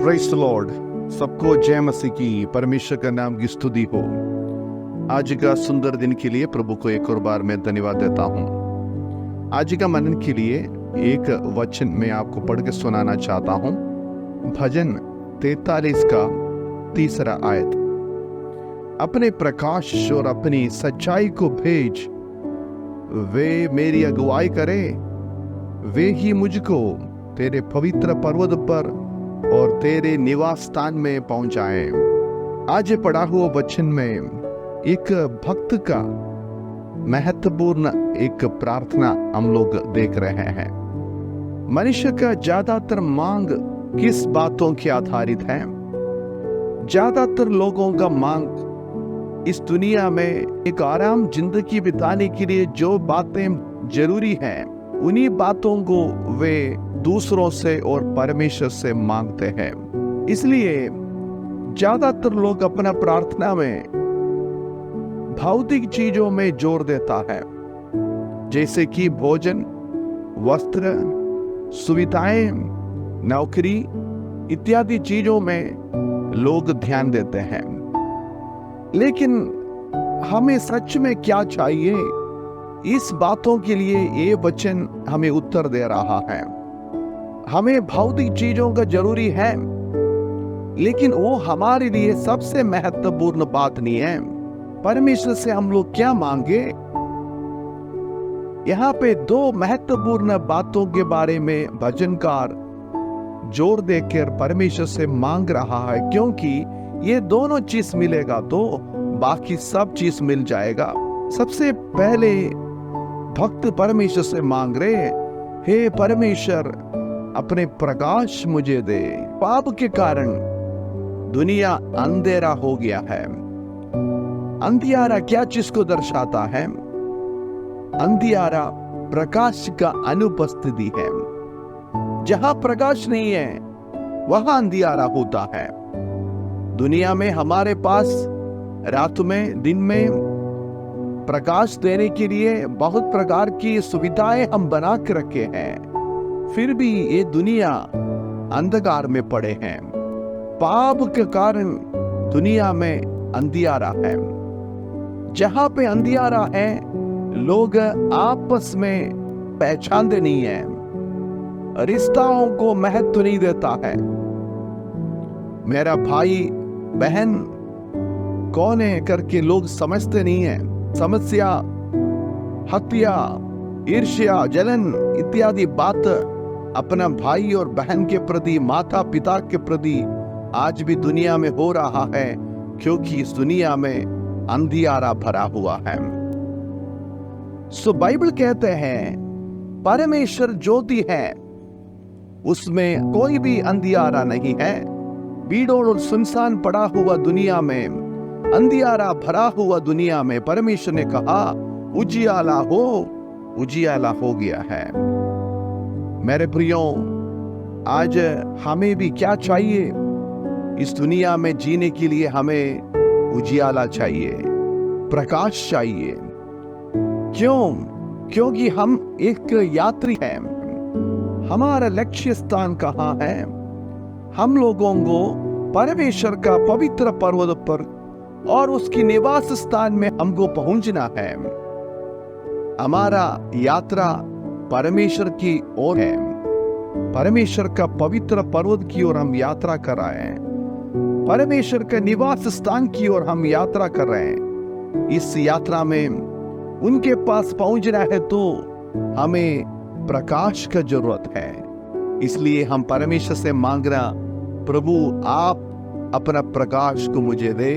Praise the Lord. सबको जय मसीह की, परमेश्वर का नाम की स्तुति हो। आज का सुंदर दिन के लिए प्रभु को एक और बार मैं धन्यवाद देता हूँ। आज का मनन के लिए एक वचन मैं आपको पढ़ के सुनाना चाहता हूँ। भजन 43 का 3 आयत। अपने प्रकाश और अपनी सच्चाई को भेज, वे मेरी अगुवाई करे, वे ही मुझको तेरे पवित्र पर्वत पर और तेरे निवास स्थान में पहुंचाए। आज पढ़ा हुआ वचन में एक भक्त का महत्वपूर्ण एक प्रार्थना हम लोग देख रहे हैं। मनुष्य का ज्यादातर मांग किस बातों के आधारित है? ज्यादातर लोगों का मांग इस दुनिया में एक आराम जिंदगी बिताने के लिए जो बातें जरूरी हैं, उन्हीं बातों को वे दूसरों से और परमेश्वर से मांगते हैं। इसलिए ज्यादातर लोग अपना प्रार्थना में भौतिक चीजों में जोर देता है, जैसे कि भोजन, वस्त्र, सुविधाएं, नौकरी इत्यादि चीजों में लोग ध्यान देते हैं। लेकिन हमें सच में क्या चाहिए? इस बातों के लिए ये वचन हमें उत्तर दे रहा है। हमें भौतिक चीजों का जरूरी है, लेकिन वो हमारे लिए सबसे महत्वपूर्ण बात नहीं है। परमेश्वर से हम लोग क्या मांगे? यहाँ पे दो महत्वपूर्ण बातों के बारे में भजनकार जोर देकर परमेश्वर से मांग रहा है, क्योंकि ये दोनों चीज मिलेगा तो बाकी सब चीज मिल जाएगा। सबसे पहले भक्त परमेश्वर से मांग रहे, हे परमेश्वर, अपने प्रकाश मुझे दे। पाप के कारण दुनिया अंधेरा हो गया है। अंधियारा क्या चीज को दर्शाता है? अंधियारा प्रकाश का अनुपस्थिति है। जहां प्रकाश नहीं है वहां अंधियारा होता है। दुनिया में हमारे पास रात में, दिन में प्रकाश देने के लिए बहुत प्रकार की सुविधाएं हम बना के रखे हैं, फिर भी ये दुनिया अंधकार में पड़े हैं। पाप के कारण दुनिया में अंधियारा है। जहां पे अंधियारा है, लोग आपस में पहचानते नहीं है, रिश्ताओं को महत्व नहीं देता है। मेरा भाई बहन कौन है करके लोग समझते नहीं है। समस्या, हत्या, ईर्ष्या, जलन इत्यादि बात अपना भाई और बहन के प्रति, माता पिता के प्रति आज भी दुनिया में हो रहा है, क्योंकि इस दुनिया में अंधियारा भरा हुआ है। सो बाइबल कहते हैं परमेश्वर ज्योति है, उसमें कोई भी अंधियारा नहीं है। भीड़ों और सुनसान पड़ा हुआ दुनिया में, अंधियारा भरा हुआ दुनिया में परमेश्वर ने कहा उजियाला हो। उजियाला हो गया है। मेरे प्रियो, आज हमें भी क्या चाहिए? इस दुनिया में जीने के लिए हमें उजियाला चाहिए, प्रकाश चाहिए। क्यों? क्योंकि हम एक यात्री हैं। हमारा लक्ष्य स्थान कहाँ है? हम लोगों को परमेश्वर का पवित्र पर्वत पर और उसकी निवास स्थान में हमको पहुंचना है। हमारा यात्रा परमेश्वर की ओर है। परमेश्वर का पवित्र पर्वत की ओर हम यात्रा कर रहे हैं। परमेश्वर के निवास स्थान की ओर हम यात्रा कर रहे हैं। इस यात्रा में उनके पास पहुंचना है तो हमें प्रकाश का जरूरत है। इसलिए हम परमेश्वर से मांगना, प्रभु आप अपना प्रकाश को मुझे दे,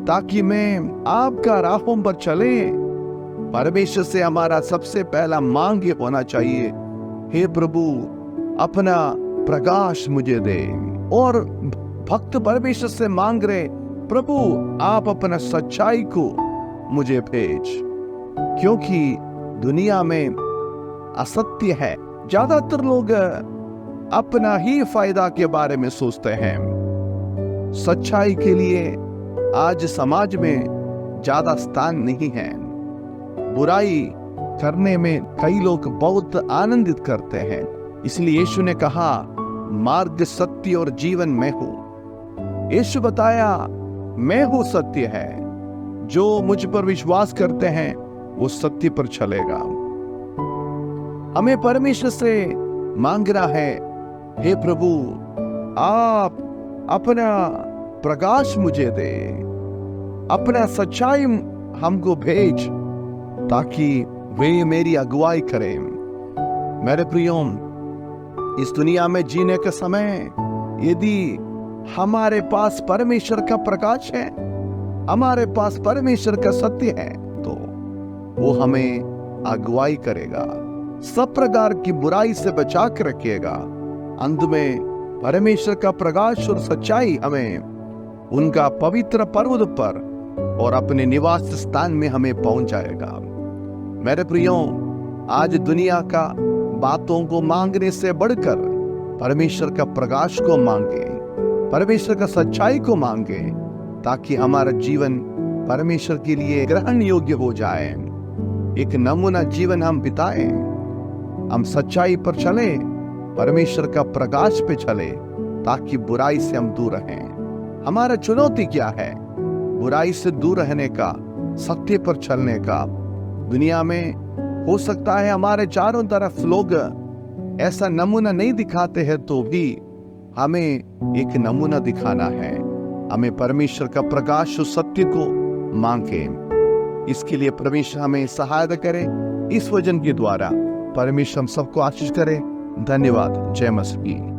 ताकि मैं आपका राहों पर चले। परमेश्वर से हमारा सबसे पहला मांग ये होना चाहिए, हे प्रभु अपना प्रकाश मुझे दे। और भक्त परमेश्वर से मांग रहे, प्रभु आप अपना सच्चाई को मुझे भेज, क्योंकि दुनिया में असत्य है। ज्यादातर लोग अपना ही फायदा के बारे में सोचते हैं। सच्चाई के लिए आज समाज में ज्यादा स्थान नहीं है। बुराई करने में कई लोग बहुत आनंदित करते हैं। इसलिए यीशु ने कहा मार्ग, सत्य और जीवन मैं हूं। यीशु बताया, मैं हूं सत्य है, जो मुझ पर विश्वास करते हैं वो सत्य पर चलेगा। हमें परमेश्वर से मांगना है, हे प्रभु आप अपना प्रकाश मुझे दे, अपना सच्चाई हमको भेज, ताकि वे मेरी अगुवाई करें। मेरे प्रियो, इस दुनिया में जीने के समय यदि हमारे पास परमेश्वर का प्रकाश है, हमारे पास परमेश्वर का सत्य है, तो वो हमें अगुवाई करेगा, सब प्रकार की बुराई से बचा के रखिएगा। अंत में परमेश्वर का प्रकाश और सच्चाई हमें उनका पवित्र पर्वत पर और अपने निवास स्थान में हमें पहुंच जाएगा। मेरे प्रियो, आज दुनिया का बातों को मांगने से बढ़कर परमेश्वर का प्रकाश को मांगे, परमेश्वर का सच्चाई को मांगे, ताकि हमारा जीवन परमेश्वर के लिए ग्रहण योग्य हो जाए। एक नमूना जीवन हम बिताएं, हम सच्चाई पर चले, परमेश्वर का प्रकाश पे चले, ताकि बुराई से हम दूर रहें। हमारा चुनौती क्या है? बुराई से दूर रहने का, सत्य पर चलने का। दुनिया में हो सकता है हमारे चारों तरफ लोग ऐसा नमूना नहीं दिखाते हैं, तो भी हमें एक नमूना दिखाना है। हमें परमेश्वर का प्रकाश और सत्य को मांगे। इसके लिए परमेश्वर हमें सहायता करे। इस वचन के द्वारा परमेश्वर हम सबको आशीष करे। धन्यवाद। जय मसीह।